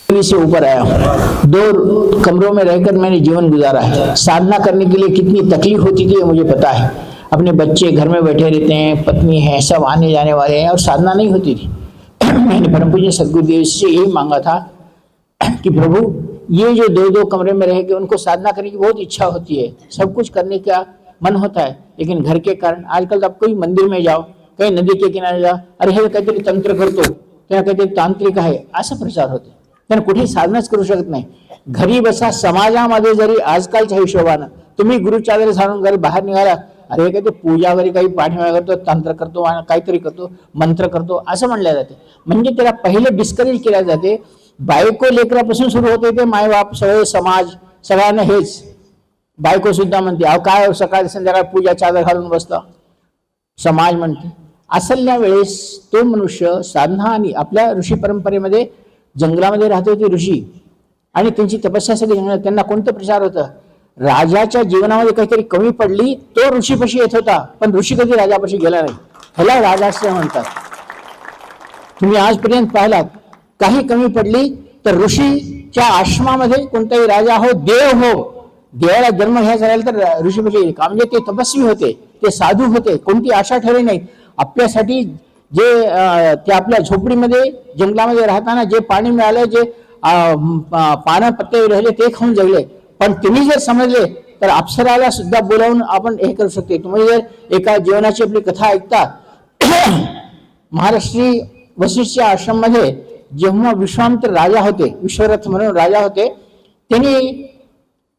से ऊपर आया हूँ। 2 कमरों में रहकर मैंने जीवन गुजारा है। साधना करने के लिए कितनी तकलीफ होती थी मुझे पता है। अपने बच्चे घर में बैठे रहते हैं, पत्नी है, सब आने जाने वाले हैं और साधना नहीं होती थी। मैंने परम पूज्य सद्गुरुदेव से यही मांगा था कि प्रभु ये जो 2-2 कमरे में रह के उनको साधना करने की बहुत इच्छा होती है, सब कुछ करने का मन होता है, लेकिन घर के कारण आजकल आप कोई मंदिर में जाओ, कहीं नदी के किनारे जाओ, अरे हे काहीतरी तंत्र करतो, त्या काहीतरी तांत्रिक आहे, असा प्रचार होतो. पण कुठे साधनाच करू शकत नाही. घरी बसा. समाजामध्ये जरी आजकालच्या हिशोबानं तुम्ही गुरुचादर सारून घरी बाहेर निघाला, अरे काय ते पूजा वगैरे काही पाठीमागे करतो, तंत्र करतो, काहीतरी करतो, मंत्र करतो असं म्हणलं जाते. म्हणजे त्याला पहिले डिस्करेज केल्या जाते. बायको लेकरापासून सुरू होते ते मायबाप सगळे समाज सगळ्यांना हेच. बायको सुद्धा म्हणते अहो काय सकाळ संध्याकाळ पूजा चादर घालून बसता, समाज म्हणते. असल्या वेळेस तो मनुष्य साधना आणि आपल्या ऋषी परंपरेमध्ये जंगलामध्ये राहत होते ऋषी आणि त्यांची तपस्यासाठी त्यांना कोणतं प्रचार होतं. राजाच्या जीवनामध्ये काहीतरी कमी पडली तो ऋषीपाशी येत होता, पण ऋषी कधी राजापाशी गेला नाही. ह्याला राजाश्रय म्हणतात. तुम्ही आजपर्यंत पाहिलात काही कमी पडली तर ऋषीच्या आश्रमामध्ये कोणताही राजा हो, देव हो, देवाला जन्म घ्यायचा राहील तर ऋषीपाशी येईल का. म्हणजे ते तपस्वी होते, ते साधू होते, कोणती आशा ठेवली नाही. आपल्यासाठी जे ते आपल्या झोपडीमध्ये जंगलामध्ये राहताना जे पाणी मिळालं, जे पानं पत्ते राहिले ते खाऊन जगले. पण तुम्ही जर समजले तर अप्सराला सुद्धा बोलावून आपण हे करू शकते. तुम्ही जर एका जीवनाची आपली कथा ऐकता, महाराष्ट्री वशिष्ठ आश्रममध्ये जेव्हा विश्वामित्र राजा होते, विश्वरथ म्हणून राजा होते, त्यांनी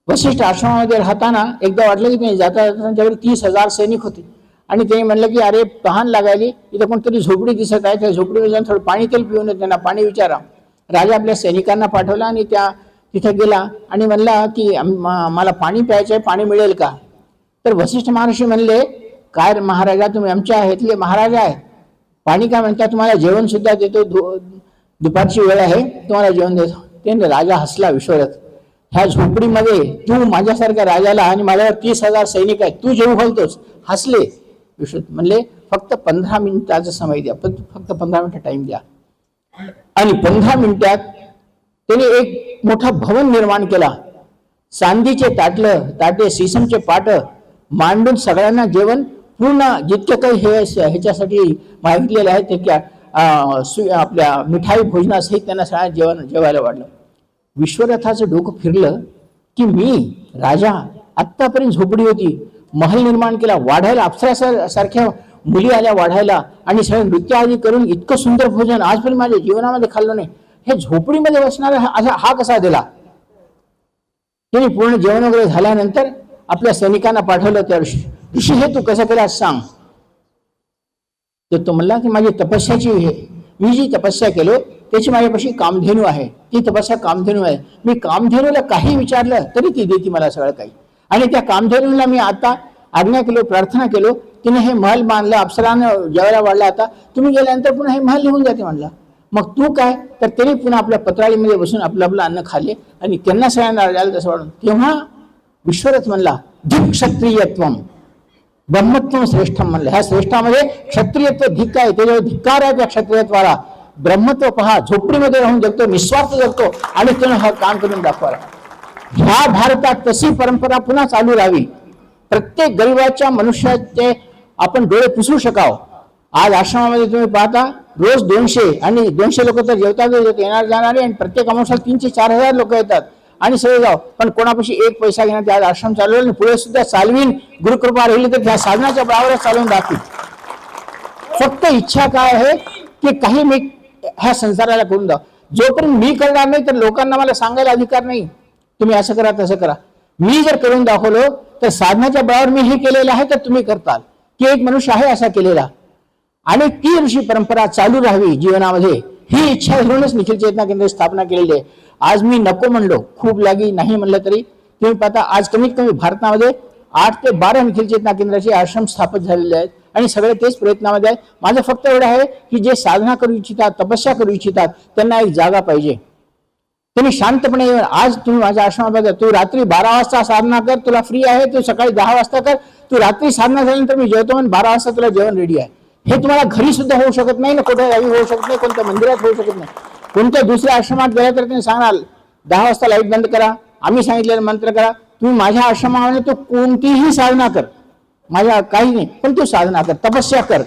वशिष्ठ आश्रमामध्ये राहताना एकदा वाटलं की त्यांनी जाता त्यांच्यावर 30,000 सैनिक होते आणि त्यांनी म्हणलं की अरे तहान लागायली, इथं कोणतरी झोपडी दिसत आहे, त्या झोपडीमध्ये जाऊन थोडं पाणी तेल पिऊन त्यांना पाणी विचारा. राजा आपल्या सैनिकांना पाठवला आणि तिथे गेला आणि म्हणला की मला पाणी प्यायचं आहे, पाणी मिळेल का. तर वशिष्ठ महर्षी म्हणले काय रे महाराजा, तुम्ही आमच्या इथले महाराजा आहे, पाणी काय म्हणता, तुम्हाला जेवण सुद्धा देतो, दुपारची वेळ आहे, तुम्हाला जेवण देतो. ते राजा हसला विश्वरथ, ह्या झोपडीमध्ये तू माझ्यासारख्या राजाला आणि माझ्यावर 30,000 सैनिक आहेत, तू जेवू घालतोस. हसले विश्वरथ. म्हणले फक्त 15 मिनिटाचा समय द्या, फक्त 15 मिनिटं टाइम द्या. आणि 15 मिनिटात त्याने एक मोठा भवन निर्माण केला. चांदीचे ताटे, सीसमचे पाट मांडून सगळ्यांना जेवण पूर्ण जितके काही ह्याच्यासाठी मागितलेले आहेत ते आपल्या मिठाई भोजनासहित त्यांना सगळ्यांना जेवायला वाढलं. विश्वरथाचं डोकं फिरलं की मी राजा, आत्तापर्यंत झोपडी होती, महल निर्माण केला, वाढायला अप्सरासारख्या मुली आल्या वाढायला आणि सगळं नृत्य आदी करून इतकं सुंदर भोजन आजपर्यंत माझ्या जीवनामध्ये खाल्लं नाही. हे झोपडीमध्ये बसणारा हा कसा दिला. त्यांनी पूर्ण जेवण वगैरे झाल्यानंतर आपल्या सैनिकांना पाठवलं. त्या ऋषी हे तू कसं केलं सांग. तर तो म्हणला की माझी तपस्याची मी जी तपस्या केलो त्याची माझ्यापाशी कामधेनू आहे, ती तपस्या कामधेनू आहे. मी कामधेनूला काही विचारलं तरी ती देते मला सगळं काही. आणि त्या कामधेनूला मी आता आज्ञा केलो, प्रार्थना केलो, तिने हे महल बांधलं, अप्सरानं जेवायला वाढला, आता तुम्ही गेल्यानंतर पुन्हा हे महल निघून जाते म्हणला. मग तू काय, तर त्यांनी पुन्हा आपल्या पत्राळीमध्ये बसून आपलं आपलं अन्न खाल्ले आणि त्यांना सगळ्यांना राजाला तसं वाढून. तेव्हा विश्वरथ म्हणला धिक क्षत्रियत्वम ब्रह्मत्व श्रेष्ठम म्हणलं. ह्या श्रेष्ठामध्ये क्षत्रियत्व धिक आहे, त्याच्यावर धिक्कार आहे त्या क्षत्रियत्वाला. ब्रह्मत्व पहा, झोपडीमध्ये राहून जगतो, निस्वार्थ जगतो आणि त्यानं हा काम करून दाखवायला. ह्या भारतात तशी परंपरा पुन्हा चालू राहावी. प्रत्येक गरीबाच्या मनुष्याचे आपण डोळे पुसू शकाव. आज आश्रमामध्ये तुम्ही पाहता रोज 200 आणि 200 लोक तर जेवतात येणार जाणारे, आणि प्रत्येक अमावस्याला 3,000-4,000 लोक येतात आणि सगळे जाव. पण कोणापाशी एक पैसा घेण्यात आज आश्रम चालवला आणि पुढे सुद्धा चालवीन, गुरुकृपा राहिली तर त्या साधनाच्या बळावरच चालवून दाखवी. फक्त इच्छा काय आहे की काही मी ह्या संसाराला करून द्या. जोपर्यंत मी करणार नाही तर लोकांना मला सांगायला अधिकार नाही तुम्ही असं करा तसं करा. मी जर करून दाखवलो तर साधनाच्या बळावर मी हे केलेलं आहे तर तुम्ही करताल की एक मनुष्य आहे असा केलेला. आणि ती ऋषी परंपरा चालू राहावी जीवनामध्ये, ही इच्छा धरूनच निखिल चेतना केंद्र स्थापना केलेली आहे. आज मी नको म्हणलो, खूप लागी नाही म्हणलं तरी तुम्ही पाहता आज कमीत कमी भारतामध्ये 8 ते 12 निखिल चेतना केंद्राचे आश्रम स्थापित झालेले आहेत आणि सगळे तेच प्रयत्नामध्ये आहेत. माझं फक्त एवढं आहे की जे साधना करू इच्छितात, तपस्या करू इच्छितात त्यांना एक जागा पाहिजे. तुम्ही शांतपणे आज तुम्ही माझ्या आश्रमामध्ये तू रात्री 12 वाजता साधना कर, तुला फ्री आहे, तू सकाळी 10 वाजता कर, तू रात्री साधना झाल्यानंतर मी जेवतो आणि 12 वाजता तुला जेवण रेडी आहे. हे तुम्हाला घरी सुद्धा होऊ शकत नाही ना, कुठे गावी होऊ शकत नाही, कोणत्या मंदिरात होऊ शकत नाही. कोणत्या दुसऱ्या आश्रमात गेला तर त्यांनी सांगणार 10 वाजता लाईट बंद करा, आम्ही सांगितलेलं मंत्र करा. तुम्ही माझ्या आश्रमामध्ये तो कोणतीही साधना कर, माझ्या काही नाही, पण तू साधना कर, तपस्या कर.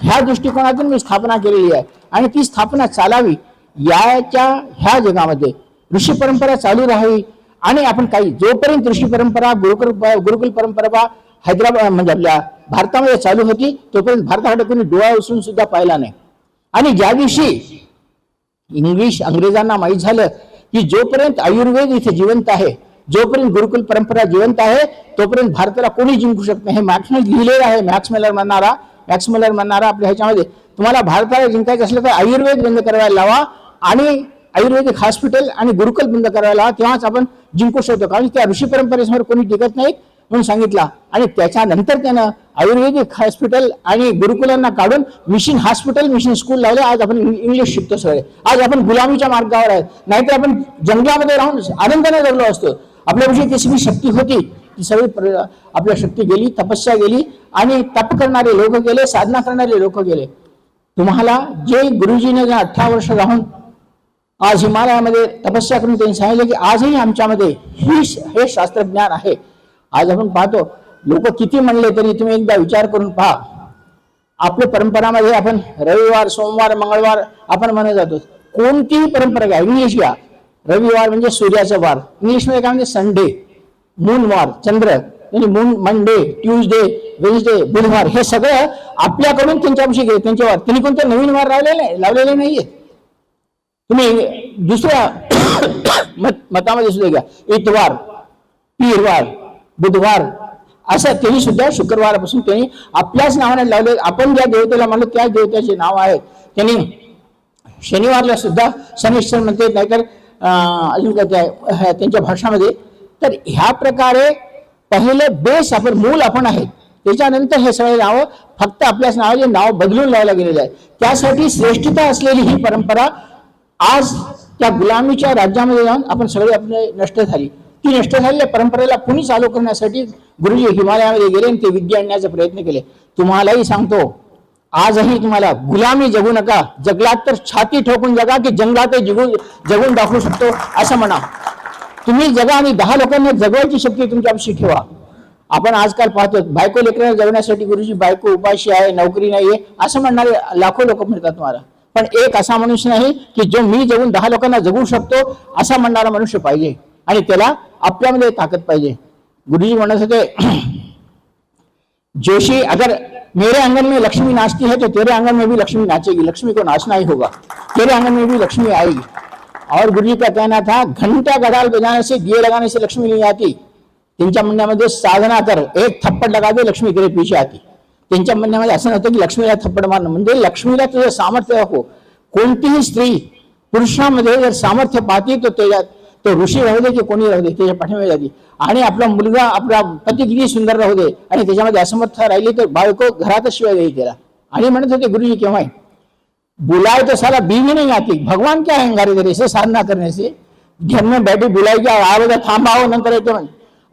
ह्या दृष्टिकोनातून मी स्थापना केलेली आहे आणि ती स्थापना चालावी ह्या जगामध्ये ऋषी परंपरा चालू राहावी. आणि आपण काही जोपर्यंत ऋषी परंपरा गुरुकुल परंपरा हैदराबाद म्हणजे आपल्या भारतामध्ये चालू होती तोपर्यंत भारताकडे कोणी डोळा उचलून सुद्धा पाहिला नाही. आणि ज्या दिवशी अंग्रेजांना माहीत झालं की जोपर्यंत आयुर्वेद इथे जिवंत आहे, जोपर्यंत गुरुकुल परंपरा जिवंत आहे, तोपर्यंत भारताला कोणी जिंकू शकत नाही. हे मॅक्सने लिहिलेलं आहे. मॅक्स मिलर म्हणणारा आपल्या ह्याच्यामध्ये तुम्हाला भारताला जिंकायचं असलं तर आयुर्वेद बंद करायला लावा आणि आयुर्वेदिक हॉस्पिटल आणि गुरुकुल बंद करायला लावा, तेव्हाच आपण जिंकू शकतो. कारण त्या ऋषी परंपरेसमोर कोणी टिकत नाहीत म्हणून सांगितला. आणि त्याच्यानंतर त्यानं आयुर्वेदिक हॉस्पिटल आणि गुरुकुलांना काढून मिशन हॉस्पिटल, मिशन स्कूल लावले. आज आपण इंग्लिश शिकतो सगळे. आज आपण गुलामीच्या मार्गावर आहेत. नाहीतर आपण जंगलामध्ये राहून आनंदाने जगलो असतो. आपल्याविषयी ती सगळी शक्ती होती, ती सगळी आपल्या शक्ती गेली, तपस्या गेली आणि तप करणारे लोक गेले, साधना करणारे लोक गेले. तुम्हाला जे गुरुजीने 18 वर्ष राहून आज हिमालयामध्ये तपस्या करून त्यांनी सांगितलं की आजही आमच्यामध्ये हे शास्त्रज्ञान आहे. आज आपण पाहतो लोक किती म्हणले तरी तुम्ही एकदा विचार करून पहा. आपल्या परंपरामध्ये आपण रविवार, सोमवार, मंगळवार आपण म्हणत जातो. कोणतीही परंपरा घ्या, इंग्लिश घ्या, रविवार म्हणजे सूर्याचा वार, इंग्लिशमध्ये काय म्हणजे संडे, मूनवार, चंद्र म्हणजे मून, मंडे, ट्यूजडे, वेन्सडे, बुधवार, हे सगळं आपल्याकडून त्यांच्यापाशी गेले. त्यांच्यावर त्यांनी कोणते नवीन वार लावलेले नाहीये. तुम्ही दुसऱ्या मतामध्ये सुद्धा घ्या, इतवार, पीरवार, बुधवार, असं त्यांनी सुद्धा शुक्रवारपासून त्यांनी आपल्याच नावाने लावले. आपण ज्या देवतेला म्हणलो त्या देवतेचे नाव आहे. त्यांनी शनिवारला सुद्धा शनिश्चर म्हणते, नाहीतर अजून काय त्यांच्या भाषामध्ये. तर ह्या प्रकारे पहिले बेस आपण, मूल आपण आहेत. त्याच्यानंतर हे सगळे नावं फक्त आपल्याच नावाचे नाव बदलून लावला गेलेले आहे. त्यासाठी श्रेष्ठता असलेली ही परंपरा आज त्या गुलामीच्या राज्यामध्ये जाऊन आपण सगळे आपले नष्ट झाली. ती नष्ट झालेल्या परंपरेला पुन्हा चालू करण्यासाठी गुरुजी हिमालयामध्ये गेले आणि ते विद्या आणण्याचा प्रयत्न केले. तुम्हालाही सांगतो, आजही तुम्हाला गुलामी जगू नका. जगलात तर छाती ठोकून जगा की जंगलात जगून दाखवू शकतो असं म्हणा. तुम्ही जगा आणि 10 लोकांना जगवायची शक्ती तुमच्यापाशी ठेवा. आपण आजकाल पाहतो बायको लेकरांना जगण्यासाठी गुरुजी बायको उपाशी आहे, नोकरी नाहीये असं म्हणणारे लाखो लोक मिळतात तुम्हाला. पण एक असा मनुष्य नाही की जो मी जगून 10 लोकांना जगू शकतो असा म्हणणारा मनुष्य पाहिजे आणि त्याला आपल्यामध्ये ताकद पाहिजे. गुरुजी म्हणत होते, जोशी, अगर मेरे आंगन में लक्ष्मी नाचती है तो तेरे आंगन में भी लक्ष्मी नाचेगी, लक्ष्मी को नाचना ही होगा, तेरे आंगन में भी लक्ष्मी आएगी. और गुरुजी का कहना था, घंटा गडाल बजाने से, दिए लगाने से लक्ष्मी नहीं आती. त्यांच्या म्हणण्यामध्ये साधना कर, एक थप्पड लगा दे, लक्ष्मी तेरे पीछे आती. त्यांच्या म्हणण्यामध्ये असं नव्हतं की लक्ष्मीला थप्पड मारणं, म्हणजे लक्ष्मीला तुझं सामर्थ्य दाखव. कोणतीही स्त्री पुरुषामध्ये जर सामर्थ्य पाहते तो त्याच्यात, तो ऋषी राहू दे की कोणी राहू दे, त्याच्या पाठीमागे जाते. आणि आपला मुलगा, आपला पती किती सुंदर राहू दे आणि त्याच्यामध्ये असमर्थ राहिली तर बायको घरातच शिवाय देईल त्याला. आणि म्हणत होते गुरुजी केव्हा, बुलाए तो साला बीवी नहीं आती, भगवान क्या है हंगारे तेरे से साधना करने से, घर में बैठी बुलाई क्या आवेगा थांबाओ नंतर येतो.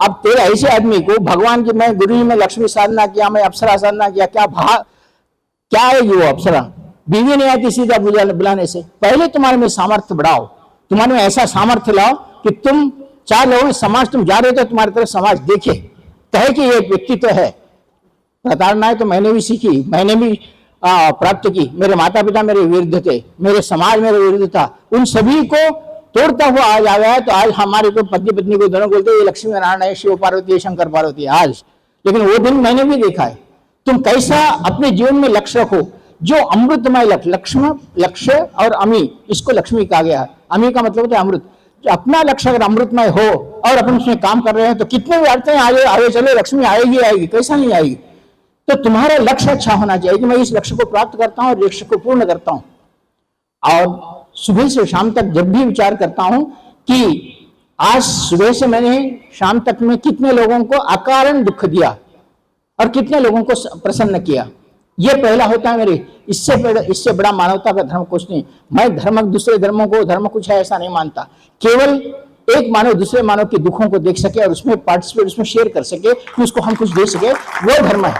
अब तेरे ऐसे आदमी को भगवान की, मैं गुरुजी में लक्ष्मी साधना किया, मैं अप्सरा साधना किया, क्या आएगी वो अप्सरा, बीवी नहीं आती सीधा बुलाने से. पहले तुम्हारे में सामर्थ्य बढ़ाओ, तुम्हारे में ऐसा सामर्थ्य लाओ कि तुम 4 लोगों में समाज, तुम जा रहे हो तो तुम्हारी तरफ समाज देखे, कहे कि ये व्यक्तित्व है. प्रताड़नाएं तो मैंने भी सीखी, मैंने भी प्राप्त की. मेरे माता पिता मेरे विरुद्ध थे, मेरे समाज मेरे विरुद्ध था, उन सभी को तोड़ता हुआ आज आ गया है. तो आज हमारे को पति पत्नी को दोनों बोलते ये लक्ष्मी नारायण है, शिव पार्वती है, शंकर पार्वती है आज. लेकिन वो दिन मैंने भी देखा है. तुम कैसा अपने जीवन में लक्ष्य रखो, जो अमृतमय लक्ष्य और अमी, इसको लक्ष्मी कहा गया है. अमी का मतलब होता है अमृत. जो अपना लक्ष्य अगर अमृतमय हो और अपन उसमें काम कर रहे हैं तो कितने भी अड़ते हैं आगे चले, लक्ष्मी आएगी, कैसा नहीं आएगी. तो तुम्हारा लक्ष्य अच्छा होना चाहिए कि मैं इस लक्ष्य को प्राप्त करता हूं और लक्ष्य को पूर्ण करता हूं. और सुबह से शाम तक जब भी विचार करता हूं कि आज सुबह से मैंने शाम तक में कितने लोगों को अकारण दुख दिया और कितने लोगों को प्रसन्न किया, ये पहला होता है मेरे. इससे बड़ा मानवता का धर्म कुछ नहीं. मैं धर्म, दूसरे धर्मों को धर्म कुछ है ऐसा नहीं मानता. केवल एक मानव दूसरे मानव के दुखों को देख सके और उसमें पार्टिसिपेट, उसमें शेयर कर सके कि उसको हम कुछ दे सके, वो धर्म है.